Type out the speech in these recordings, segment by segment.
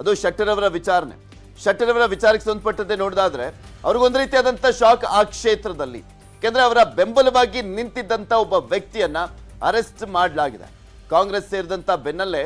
ಅದು ಶೆಟ್ಟರ್ ಅವರ ವಿಚಾರಣೆ. ಶೆಟ್ಟರ್ ಅವರ ವಿಚಾರಕ್ಕೆ ಸಂಬಂಧಪಟ್ಟಂತೆ ನೋಡಿದಾದ್ರೆ ಅವ್ರಿಗೊಂದು ರೀತಿಯಾದಂತ ಶಾಕ್ ಆ ಕ್ಷೇತ್ರದಲ್ಲಿ. ಯಾಕೆಂದ್ರೆ ಅವರ ಬೆಂಬಲವಾಗಿ ನಿಂತಿದ್ದಂತ ಒಬ್ಬ ವ್ಯಕ್ತಿಯನ್ನ ಅರೆಸ್ಟ್ ಮಾಡಲಾಗಿದೆ. ಕಾಂಗ್ರೆಸ್ ಸೇರಿದಂತ ಬೆನ್ನಲ್ಲೇ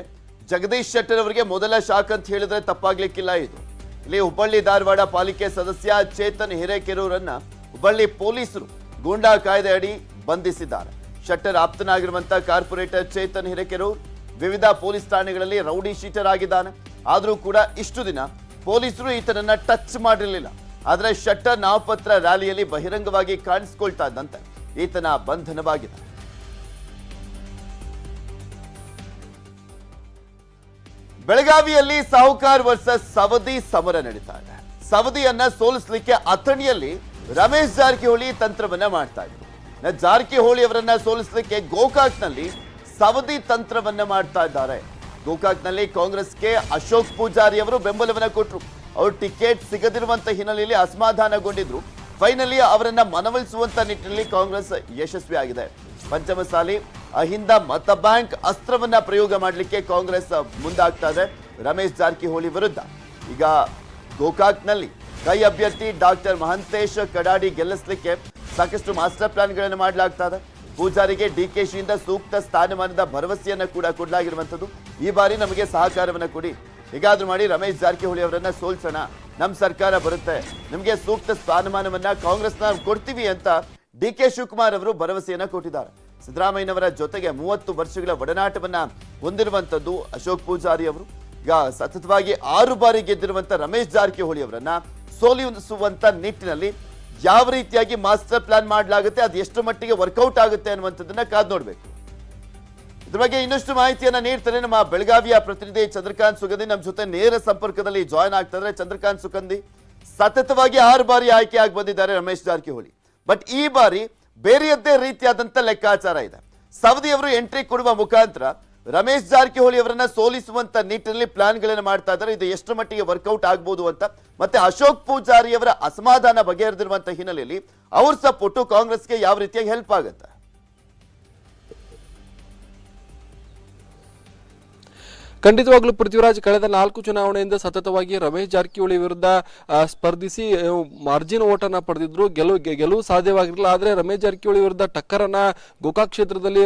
ಜಗದೀಶ್ ಶೆಟ್ಟರ್ ಅವರಿಗೆ ಮೊದಲ ಶಾಕ್ ಅಂತ ಹೇಳಿದ್ರೆ ತಪ್ಪಾಗ್ಲಿಕ್ಕಿಲ್ಲ. ಇದು ಇಲ್ಲಿ ಹುಬ್ಬಳ್ಳಿ ಧಾರವಾಡ ಪಾಲಿಕೆ ಸದಸ್ಯ ಚೇತನ್ ಹಿರೇಕೆರೂರನ್ನ ಹುಬ್ಬಳ್ಳಿ ಪೊಲೀಸರು ಗೂಂಡಾ ಕಾಯ್ದೆ ಅಡಿ ಬಂಧಿಸಿದ್ದಾರೆ. ಶೆಟ್ಟರ್ ಆಪ್ತನಾಗಿರುವಂತ ಕಾರ್ಪೊರೇಟರ್ ಚೇತನ್ ಹಿರೇಕೆರೂರ್ ವಿವಿಧ ಪೊಲೀಸ್ ಠಾಣೆಗಳಲ್ಲಿ ರೌಡಿ ಶೀಟರ್ ಆಗಿದ್ದಾನೆ. ಆದರೂ ಕೂಡ ಇಷ್ಟು ದಿನ ಪೊಲೀಸರು ಈತನನ್ನ ಟಚ್ ಮಾಡಿರಲಿಲ್ಲ. ಆದರೆ ಶೆಟ್ಟರ್ ನಾಮಪತ್ರ ರ್ಯಾಲಿಯಲ್ಲಿ ಬಹಿರಂಗವಾಗಿ ಕಾಣಿಸಿಕೊಳ್ತಾ ಇದ್ದಂತೆ ಈತನ ಬಂಧನವಾಗಿದೆ. ಬೆಳಗಾವಿಯಲ್ಲಿ ಸಾಹುಕಾರ್ ವರ್ಸಸ್ ಸವದಿ ಸಮರ ನಡೀತಾ ಇದೆ. ಸವದಿಯನ್ನ ಸೋಲಿಸಲಿಕ್ಕೆ ಅಥಣಿಯಲ್ಲಿ ರಮೇಶ್ ಜಾರಕಿಹೊಳಿ ತಂತ್ರವನ್ನ ಮಾಡ್ತಾ ಇದ್ರು. ಜಾರಕಿಹೊಳಿ ಅವರನ್ನ ಸೋಲಿಸಲಿಕ್ಕೆ ಗೋಕಾಕ್ನಲ್ಲಿ ಸವದಿ ತಂತ್ರವನ್ನ ಮಾಡ್ತಾ ಇದ್ದಾರೆ. ಗೋಕಾಕ್ನಲ್ಲಿ ಕಾಂಗ್ರೆಸ್ಗೆ ಅಶೋಕ್ ಪೂಜಾರಿ ಅವರು ಬೆಂಬಲವನ್ನ ಕೊಟ್ಟರು. ಅವರು ಟಿಕೆಟ್ ಸಿಗದಿರುವಂತ ಹಿನ್ನೆಲೆಯಲ್ಲಿ ಅಸಮಾಧಾನಗೊಂಡಿದ್ರು. ಫೈನಲಿ ಅವರನ್ನ ಮನವೊಲಿಸುವಂತ ನಿಟ್ಟಿನಲ್ಲಿ ಕಾಂಗ್ರೆಸ್ ಯಶಸ್ವಿಯಾಗಿದೆ. ಪಂಚಮಸಾಲಿ ಅಹಿಂದ ಮತ ಬ್ಯಾಂಕ್ ಅಸ್ತ್ರವನ್ನ ಪ್ರಯೋಗ ಮಾಡಲಿಕ್ಕೆ ಕಾಂಗ್ರೆಸ್ ಮುಂದಾಗ್ತಾ ಇದೆ ರಮೇಶ್ ಜಾರಕಿಹೊಳಿ ವಿರುದ್ಧ. ಈಗ ಗೋಕಾಕ್ನಲ್ಲಿ ಕೈ ಅಭ್ಯರ್ಥಿ ಡಾಕ್ಟರ್ ಮಹಂತೇಶ್ ಕಡಾಡಿ ಗೆಲ್ಲಿಸಲಿಕ್ಕೆ ಸಾಕಷ್ಟು ಮಾಸ್ಟರ್ ಪ್ಲಾನ್ಗಳನ್ನು ಮಾಡಲಾಗ್ತಾ ಇದೆ. ಪೂಜಾರಿಗೆ ಡಿಕೆಶಿಯಿಂದ ಸೂಕ್ತ ಸ್ಥಾನಮಾನದ ಭರವಸೆಯನ್ನ ಕೂಡ ಕೊಡಲಾಗಿರುವಂಥದ್ದು. ಈ ಬಾರಿ ನಮಗೆ ಸಹಕಾರವನ್ನ ಕೊಡಿ, ಹೀಗಾದ್ರೂ ಮಾಡಿ ರಮೇಶ್ ಜಾರಕಿಹೊಳಿ ಅವರನ್ನ ಸೋಲ್ಸೋಣ, ನಮ್ಮ ಸರ್ಕಾರ ಬರುತ್ತೆ, ನಿಮಗೆ ಸೂಕ್ತ ಸ್ಥಾನಮಾನವನ್ನ ಕಾಂಗ್ರೆಸ್ನ ಕೊಡ್ತೀವಿ ಅಂತ ಡಿಕೆ ಶಿವಕುಮಾರ್ ಅವರು ಭರವಸೆಯನ್ನ ಕೊಟ್ಟಿದ್ದಾರೆ. ಸಿದ್ದರಾಮಯ್ಯನವರ ಜೊತೆಗೆ 30 ವರ್ಷಗಳ ಒಡನಾಟವನ್ನ ಹೊಂದಿರುವಂತದ್ದು ಅಶೋಕ್ ಪೂಜಾರಿ ಅವರು. ಈಗ ಸತತವಾಗಿ 6 ಬಾರಿ ಗೆದ್ದಿರುವಂತ ರಮೇಶ್ ಜಾರಕಿಹೊಳಿ ಅವರನ್ನ ಸೋಲಿಸುವಂತ ನಿಟ್ಟಿನಲ್ಲಿ ಯಾವ ರೀತಿಯಾಗಿ ಮಾಸ್ಟರ್ ಪ್ಲಾನ್ ಮಾಡಲಾಗುತ್ತೆ, ಅದು ಎಷ್ಟು ಮಟ್ಟಿಗೆ ವರ್ಕೌಟ್ ಆಗುತ್ತೆ ಅನ್ನುವಂಥದ್ದನ್ನ ಕಾದ್ ನೋಡ್ಬೇಕು. ಇದ್ರ ಬಗ್ಗೆ ಇನ್ನಷ್ಟು ಮಾಹಿತಿಯನ್ನ ನೀಡ್ತಾರೆ ನಮ್ಮ ಬೆಳಗಾವಿಯ ಪ್ರತಿನಿಧಿ ಚಂದ್ರಕಾಂತ್ ಸುಗಂಧಿ ನಮ್ಮ ಜೊತೆ ನೇರ ಸಂಪರ್ಕದಲ್ಲಿ ಜಾಯ್ನ್ ಆಗ್ತಾ ಇದ್ದಾರೆ. ಚಂದ್ರಕಾಂತ್ ಸುಗಂಧಿ, ಸತತವಾಗಿ 6 ಬಾರಿ ಆಯ್ಕೆಯಾಗಿ ಬಂದಿದ್ದಾರೆ ರಮೇಶ್ ಜಾರಕಿಹೊಳಿ. ಬಟ್ ಈ ಬಾರಿ ಬೇರೆಯದ್ದೇ ರೀತಿಯಾದಂತ ಲೆಕ್ಕಾಚಾರ ಇದೆ. ಸವದಿ ಅವರು ಎಂಟ್ರಿ ಕೊಡುವ ಮುಖಾಂತರ ರಮೇಶ್ ಜಾರಕಿಹೊಳಿ ಅವರನ್ನ ಸೋಲಿಸುವಂತ ನಿಟ್ಟಿನಲ್ಲಿ ಪ್ಲಾನ್ಗಳನ್ನು ಮಾಡ್ತಾ ಇದ್ದಾರೆ. ಇದು ಎಷ್ಟು ಮಟ್ಟಿಗೆ ವರ್ಕೌಟ್ ಆಗ್ಬೋದು ಅಂತ, ಮತ್ತೆ ಅಶೋಕ್ ಪೂಜಾರಿ ಅವರ ಅಸಮಾಧಾನ ಬಗೆಹರಿದಿರುವಂತ ಹಿನ್ನೆಲೆಯಲ್ಲಿ ಅವ್ರ ಸಪೋರ್ಟು ಕಾಂಗ್ರೆಸ್ಗೆ ಯಾವ ರೀತಿಯಾಗಿ ಹೆಲ್ಪ್ ಆಗುತ್ತೆ? ಖಂಡಿತವಾಗ್ಲೂ ಪೃಥ್ವಿರಾಜ್, ಕಳೆದ 4 ಚುನಾವಣೆಯಿಂದ ಸತತವಾಗಿ ರಮೇಶ್ ಜಾರಕಿಹೊಳಿ ವಿರುದ್ಧ ಸ್ಪರ್ಧಿಸಿ ಮಾರ್ಜಿನ್ ಓಟನ್ನ ಪಡೆದಿದ್ರು. ಗೆಲುವು ಸಾಧ್ಯವಾಗಿರಲಿಲ್ಲ. ಆದರೆ ರಮೇಶ್ ಜಾರಕಿಹೊಳಿ ವಿರುದ್ಧ ಟಕ್ಕರನ್ನ ಗೋಕಾಕ್ ಕ್ಷೇತ್ರದಲ್ಲಿ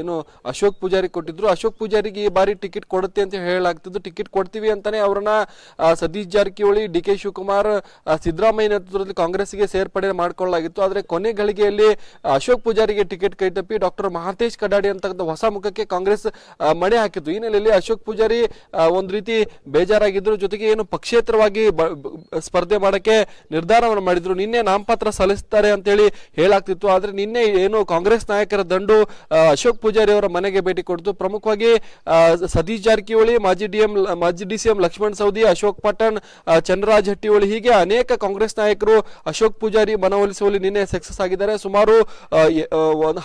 ಏನು ಅಶೋಕ್ ಪೂಜಾರಿ ಕೊಟ್ಟಿದ್ರು. ಅಶೋಕ್ ಪೂಜಾರಿಗೆ ಈ ಬಾರಿ ಟಿಕೆಟ್ ಕೊಡುತ್ತೆ ಅಂತ ಹೇಳಲಾಗ್ತಿದ್ದು, ಟಿಕೆಟ್ ಕೊಡ್ತೀವಿ ಅಂತಾನೆ ಅವರನ್ನ ಸತೀಶ್ ಜಾರಕಿಹೊಳಿ, ಡಿಕೆ ಶಿವಕುಮಾರ್, ಸಿದ್ದರಾಮಯ್ಯ ನೇತೃತ್ವದಲ್ಲಿ ಕಾಂಗ್ರೆಸ್ಗೆ ಸೇರ್ಪಡೆ ಮಾಡಿಕೊಳ್ಳಲಾಗಿತ್ತು. ಆದರೆ ಕೊನೆ ಗಳಿಗೆಯಲ್ಲಿ ಅಶೋಕ್ ಪೂಜಾರಿಗೆ ಟಿಕೆಟ್ ಕೈತಪ್ಪಿ ಡಾಕ್ಟರ್ ಮಹಾಂತೇಶ್ ಕಡಾಡಿ ಅಂತಕ್ಕಂಥ ಹೊಸ ಮುಖಕ್ಕೆ ಕಾಂಗ್ರೆಸ್ ಮಣೆ ಹಾಕಿತ್ತು. ಈ ಹಿನ್ನೆಲೆಯಲ್ಲಿ ಅಶೋಕ್ ಪೂಜಾರಿ ಒಂದು ರೀತಿ ಬೇಜಾರಾಗಿದ್ರು. ಜೊತೆಗೆ ಏನು ಪಕ್ಷೇತರವಾಗಿ ಸ್ಪರ್ಧೆ ಮಾಡಕ್ಕೆ ನಿರ್ಧಾರವನ್ನು ಮಾಡಿದ್ರು. ನಿನ್ನೆ ನಾಮಪತ್ರ ಸಲ್ಲಿಸ್ತಾರೆ ಅಂತ ಹೇಳಿ ಹೇಳಾಗ್ತಿತ್ತು. ಆದ್ರೆ ನಿನ್ನೆ ಏನು ಕಾಂಗ್ರೆಸ್ ನಾಯಕರ ದಂಡು ಅಶೋಕ್ ಪೂಜಾರಿ ಅವರ ಮನೆಗೆ ಭೇಟಿ ಕೊಡ್ತು. ಪ್ರಮುಖವಾಗಿ ಸತೀಶ್ ಜಾರಕಿಹೊಳಿ, ಮಾಜಿ ಡಿಸಿಎಂ ಲಕ್ಷ್ಮಣ್ ಸವದಿ, ಅಶೋಕ್ ಪಟ್ಟಣ್, ಚಂದ್ರರಾಜ್ ಹಟ್ಟಿಹೊಳಿ, ಹೀಗೆ ಅನೇಕ ಕಾಂಗ್ರೆಸ್ ನಾಯಕರು ಅಶೋಕ್ ಪೂಜಾರಿ ಮನವೊಲಿಸುವಲ್ಲಿ ನಿನ್ನೆ ಸಕ್ಸಸ್ ಆಗಿದ್ದಾರೆ. ಸುಮಾರು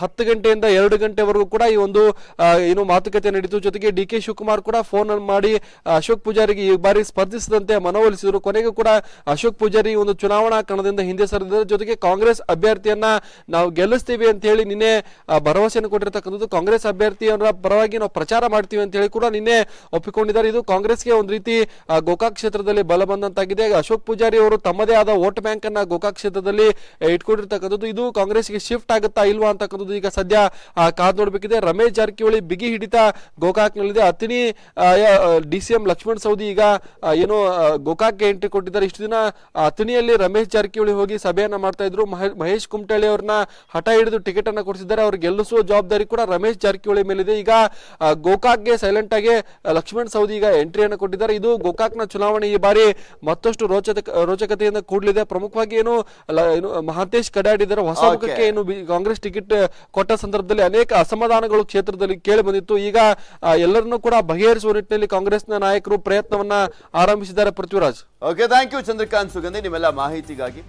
10 ಗಂಟೆಯಿಂದ 2 ಗಂಟೆವರೆಗೂ ಕೂಡ ಈ ಒಂದು ಏನು ಮಾತುಕತೆ ನಡೀತು. ಜೊತೆಗೆ ಡಿಕೆ ಶಿವಕುಮಾರ್ ಕೂಡ ಫೋನ್ ಮಾಡಿ ಅಶೋಕ್ ಪೂಜಾರಿಗೆ ಈ ಬಾರಿ ಸ್ಪರ್ಧಿಸದಂತೆ ಮನವೊಲಿಸಿದರು. ಕೊನೆಗೂ ಕೂಡ ಅಶೋಕ್ ಪೂಜಾರಿ ಒಂದು ಚುನಾವಣಾ ಕಣದಿಂದ ಹಿಂದೆ ಸರಿದಿದ್ದಾರೆ. ಜೊತೆಗೆ ಕಾಂಗ್ರೆಸ್ ಅಭ್ಯರ್ಥಿಯನ್ನ ನಾವು ಗೆಲ್ಲಿಸ್ತೀವಿ ಅಂತ ಹೇಳಿ ನಿನ್ನೆ ಭರವಸೆಯನ್ನು ಕೊಟ್ಟಿರತಕ್ಕಂಥದ್ದು. ಕಾಂಗ್ರೆಸ್ ಅಭ್ಯರ್ಥಿಯವರ ಪರವಾಗಿ ನಾವು ಪ್ರಚಾರ ಮಾಡ್ತೀವಿ ಅಂತ ಹೇಳಿ ಕೂಡ ನಿನ್ನೆ ಒಪ್ಪಿಕೊಂಡಿದ್ದಾರೆ. ಇದು ಕಾಂಗ್ರೆಸ್ಗೆ ಒಂದು ರೀತಿ ಗೋಕಾಕ್ ಕ್ಷೇತ್ರದಲ್ಲಿ ಬಲ ಬಂದಂತಾಗಿದೆ. ಅಶೋಕ್ ಪೂಜಾರಿ ಅವರು ತಮ್ಮದೇ ಆದ ವೋಟ್ ಬ್ಯಾಂಕ್ ಅನ್ನ ಗೋಕಾಕ್ ಕ್ಷೇತ್ರದಲ್ಲಿ ಇಟ್ಕೊಂಡಿರ್ತಕ್ಕಂಥದ್ದು. ಇದು ಕಾಂಗ್ರೆಸ್ಗೆ ಶಿಫ್ಟ್ ಆಗುತ್ತಾ ಇಲ್ವಾ ಅಂತಕ್ಕಂಥದ್ದು ಈಗ ಸದ್ಯ ಕಾದ್ ನೋಡ್ಬೇಕಿದೆ. ರಮೇಶ್ ಜಾರಕಿಹೊಳಿ ಬಿಗಿ ಹಿಡಿತ ಗೋಕಾಕ್ನಲ್ಲಿದೆ. ಅಥಣಿ ಡಿಸಿಎಂ ಲಕ್ಷ್ಮಣ್ ಸವದಿ ಈಗ ಏನು ಗೋಕಾಕ್ಗೆ ಎಂಟ್ರಿ ಕೊಟ್ಟಿದ್ದಾರೆ. ಇಷ್ಟು ದಿನ ಅಥಣಿಯಲ್ಲಿ ರಮೇಶ್ ಜಾರಕಿಹೊಳಿ ಹೋಗಿ ಸಭೆಯನ್ನ ಮಾಡ್ತಾ ಇದ್ರು. ಮಹೇಶ್ ಕುಮಟಳ್ಳಿ ಅವ್ರನ್ನ ಹಠ ಹಿಡಿದು ಟಿಕೆಟ್ ಅನ್ನ ಕೊಡಿಸಿದ್ದಾರೆ. ಅವ್ರು ಗೆಲ್ಲಿಸುವ ಜವಾಬ್ದಾರಿ ಕೂಡ ರಮೇಶ್ ಜಾರಕಿಹೊಳಿ ಮೇಲಿದೆ. ಈಗ ಗೋಕಾಕ್ಗೆ ಸೈಲೆಂಟ್ ಆಗಿ ಲಕ್ಷ್ಮಣ್ ಸವದಿ ಈಗ ಎಂಟ್ರಿಯನ್ನು ಕೊಟ್ಟಿದ್ದಾರೆ. ಇದು ಗೋಕಾಕ್ನ ಚುನಾವಣೆ ಈ ಬಾರಿ ಮತ್ತಷ್ಟು ರೋಚಕತೆಯಿಂದ ಕೂಡಲಿದೆ. ಪ್ರಮುಖವಾಗಿ ಏನು ಮಹಾಂತೇಶ್ ಕಡಾಡಿದ್ದಾರೆ. ಹೊಸ ಮುಖಕ್ಕೆ ಏನು ಕಾಂಗ್ರೆಸ್ ಟಿಕೆಟ್ ಕೊಟ್ಟ ಸಂದರ್ಭದಲ್ಲಿ ಅನೇಕ ಅಸಮಾಧಾನಗಳು ಕ್ಷೇತ್ರದಲ್ಲಿ ಕೇಳಿ ಬಂದಿತ್ತು. ಈಗ ಎಲ್ಲರನ್ನೂ ಕೂಡ ಬಗೆಹರಿಸುವ ನಿಟ್ಟಿನಲ್ಲಿ ಕಾಂಗ್ರೆಸ್ನ ನಾಯಕರು ಪ್ರಯತ್ನವನ್ನ ಆರಂಭಿಸಿದ್ದಾರೆ. Prithviraj, okay, thank you Chandrakant Sugandhi ನಿಮ್ಮೆಲ್ಲ ಮಾಹಿತಿಗಾಗಿ.